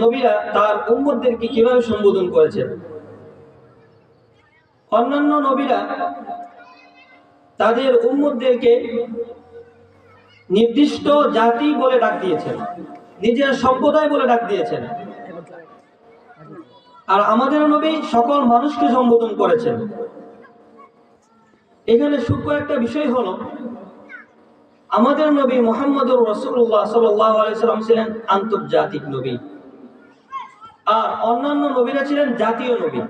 নবীরা তার উম্মতদেরকে কিভাবে সম্বোধন করেছেন। অন্যান্য নবীরা তাদের উম্মতদেরকে নির্দিষ্ট জাতি বলে ডাক দিয়েছেন, নিজের সম্প্রদায় বলে ডাক দিয়েছেন। আর আমাদের নবী সকল মানুষকে সম্বোধন করেছেন। এখানে সূক্ষ্ম একটা বিষয় হলো, আমাদের নবী মুহাম্মদুর রাসূলুল্লাহ সাল্লাল্লাহু আলাইহি সাল্লাম ছিলেন আন্তর্জাতিক নবী, আর অন্যান্য নবীরা ছিলেন জাতীয় নবী।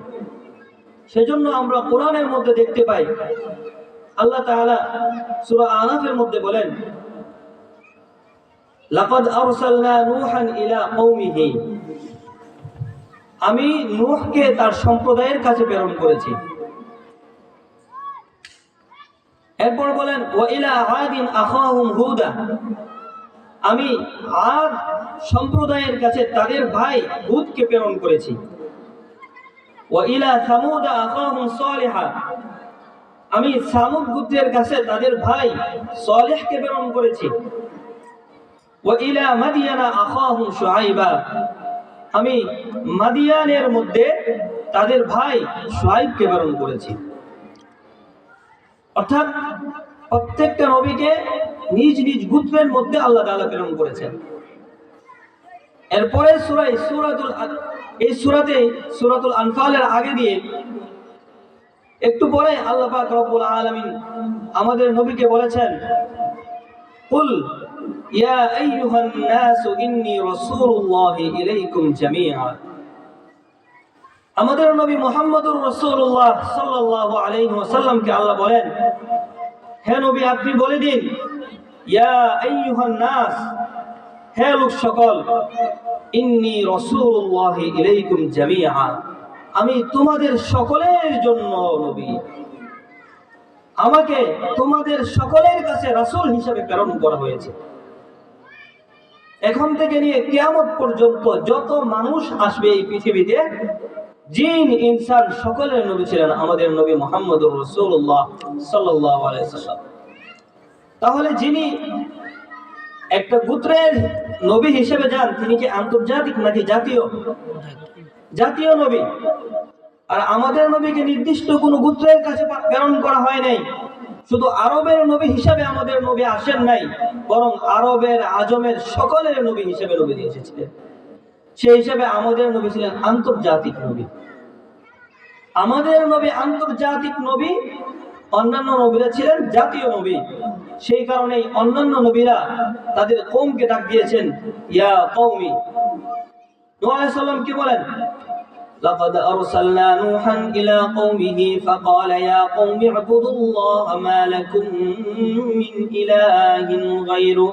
সেজন্য আমরা কোরআনের মধ্যে দেখতে পাই আল্লাহ তাআলা সূরা আরাফের মধ্যে বলেন, লাকাদ আরসালনা নূহান ইলা কওমিহি, আমি নূহকে তার সম্প্রদায়ের কাছে প্রেরণ করেছি। এরপর বলেন ওয়া ইলা আদিন আখাহুম হুদা, আমি আদ সম্প্রদায়ের কাছে তাদের ভাই হুদকে প্রেরণ করেছি। ওয়া ইলা সামুদ আখাহুম সালিহা, আমি সামুদ গোত্রের কাছে তাদের ভাই সালেহকে প্রেরণ করেছি। ওয়া ইলা মাদিয়ানা আখাহুম শুআইবা, আমি মাদিয়ানের মধ্যে তাদের ভাই শুআইবকে প্রেরণ করেছি। অর্থাৎ প্রত্যেকটা নবীকে নিজ নিজ গোত্রের মধ্যে আল্লাহ তাআলা প্রেরণ করেছেন। এরপরে সূরাতুল আনফালের আগে দিয়ে একটু পরে আল্লাহ পাক রব্বুল আলামিন আমাদের নবীকে বলেছেন, কুল ইয়া আইয়ুহান নাস ইন্নী রাসূলুল্লাহি ইলাইকুম জামিআ। আমাদের নবী মুহাম্মদুর রাসূলুল্লাহ সাল্লাল্লাহু আলাইহি ওয়াসাল্লামকে আল্লাহ বলেন, হে নবী আপনি বলে দিন, ইয়া আইয়ুহান নাস, হে লোক সকল, ইন্নী রাসূলুল্লাহি ইলাইকুম জামিআ, আমি তোমাদের সকলের জন্য নবী, আমাকে তোমাদের সকলের কাছে রাসূল হিসেবে প্রেরণ করা হয়েছে। এখন থেকে নিয়ে কিয়ামত পর্যন্ত যত মানুষ আসবে এই পৃথিবীতে, জিন ইনসান সকলের নবী ছিলেন আমাদের নবী মুহাম্মদুর রাসূলুল্লাহ সাল্লাল্লাহু আলাইহি ওয়াসাল্লাম। তাহলে যিনি একটা গোত্রের নবী হিসেবে যান, তিনি কি আন্তর্জাতিক নাকি জাতীয়? জাতীয় নবী। আর আমাদের নবীকে নির্দিষ্ট কোনো গোত্রের কাছে প্রেরণ করা হয় নাই। শুধু আরবের নবী হিসেবে আমাদের নবী আসেন নাই, বরং আরবের আজমের সকলের নবী হিসেবে নবী দিয়ে এসেছিলেন। সেই হিসেবে আমাদের নবী ছিলেন আন্তর্জাতিক নবী। আমাদের নবী আন্তর্জাতিক নবী, অন্যান্য নবীরা ছিলেন জাতীয় নবী। সেই কারণেই অন্যান্য নবীরা তাদের কওমকে ডাক দিয়েছেন ইয়া কওমি। নূহ আলাইহিস সালাম কি বলেন, লাকাদ আরসালনা নূহান ইলা কওমিহি ফাকালা ইয়া কওমি ইবুদুল্লাহ মা লাকুম মিন ইলাহিন গায়রু।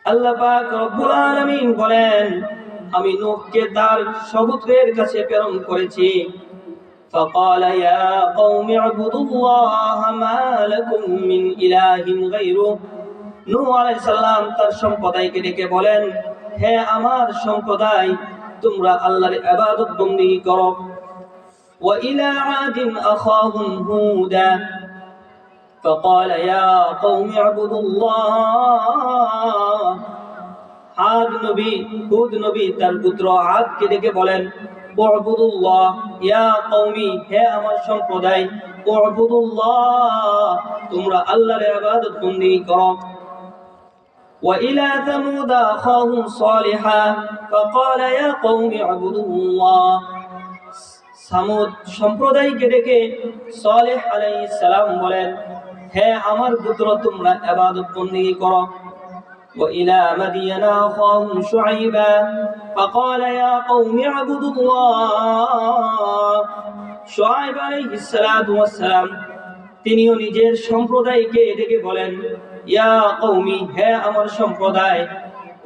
আল্লাহ পাক রব্বুল আলামিন বলেন, আমি নূহকে তার সগোত্রের কাছে প্রেরণ করেছি। ফাকালা ইয়া কওমি ইবুদুল্লাহ মা লাকুম মিন ইলাহিন গায়রু। নূহ আলাইহিস সালাম তার সম্প্রদায়কে ডেকে বলেন, হে আমার সম্প্রদায়, তোমরা আল্লাহর ইবাদত বندگی করো। ওয়া ইলা আদিন আখাহুম হুদা فقال يا قوم اعبدوا الله। আদ নবী, হুদ নবী তার পুত্র আদকে ডেকে বলেন, উবুদুল্লাহ ইয়া কওমি, হে আমার সম্প্রদায়, উবুদুল্লাহ, তোমরা আল্লাহর ইবাদত বندگی করো। وإلى ثمود أخاهم صالحا فقال يا قوم اعبدوا الله। সামুদ সম্প্রদায়কে ডেকে সালেহ আলাইহিস সালাম বলেন, হে আমার পুত্র, তোমরা ইবাদত বندگی করো। وإلى مدين أخاهم شعيبا فقال يا قوم اعبدوا الله। শুআয়ব আলাইহিস সালাতু ওয়াস সালাম তিনিও নিজের সম্প্রদায়কে ডেকে বলেন, ইয়া কওমি, হে আমার সম্প্রদায়,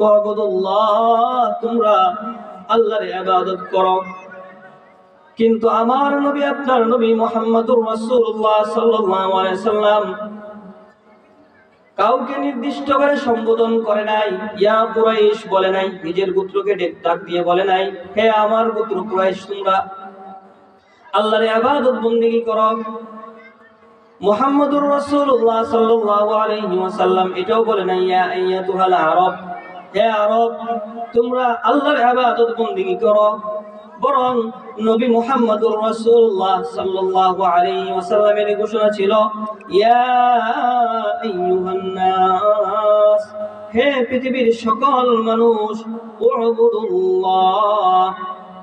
উবুদুল্লাহ, তোমরা আল্লাহর ইবাদত করো। কিন্তু আমার নবী, আপনার নবী মুহাম্মদুর রাসূলুল্লাহ সাল্লাল্লাহু আলাইহি সাল্লাম কাউকে নির্দিষ্ট করে সম্বোধন করে নাই, ইয়া কুরাইশ বলে নাই, নিজের গোত্রকে ডাক দিয়ে বলে নাই, হে আমার গোত্র কুরাইশ, তোমরা আল্লাহর ইবাদত বندگی করো। মুহাম্মদুর রাসূলুল্লাহ সাল্লাল্লাহু আলাইহি ওয়াসাল্লাম এটাও বলে নাই, ইয়া আইয়াতুহাল আরব, হে আরব, তোমরা আল্লাহর ইবাদত বন্দেগী করো। বরং নবী মুহাম্মদুর রাসূলুল্লাহ সাল্লাল্লাহু আলাইহি ওয়াসাল্লামের ঘোষণা ছিল, ইয়া আইয়ুহান নাস, হে পৃথিবীর সকল মানুষ, উবুদুল্লাহ,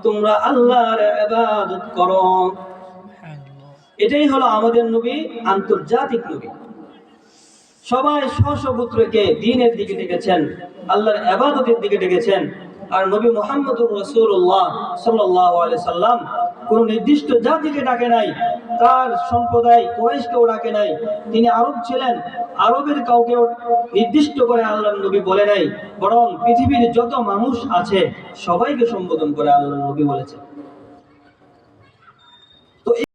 তোমরা আল্লাহর ইবাদত করো। এটাই হলো আমাদের নবী, আন্তর্জাতিক নবী। সবাই স্বপুত্রকে দ্বীনের দিকে ডেকেছেন, আল্লাহর ইবাদতের দিকে ডেকেছেন। আর নবী মুহাম্মদুর রাসূলুল্লাহ সাল্লাল্লাহু আলাইহি সাল্লাম কোন নির্দিষ্ট জাতিকে ডাকে নাই, তার সম্প্রদায় কুরাইশকেও ডাকে নাই। তিনি আরব ছিলেন, আরবের কাউকে নির্দিষ্ট করে আল্লাহর নবী বলে নাই, বরং পৃথিবীর যত মানুষ আছে সবাইকে সম্বোধন করে আল্লাহর নবী বলেছেন।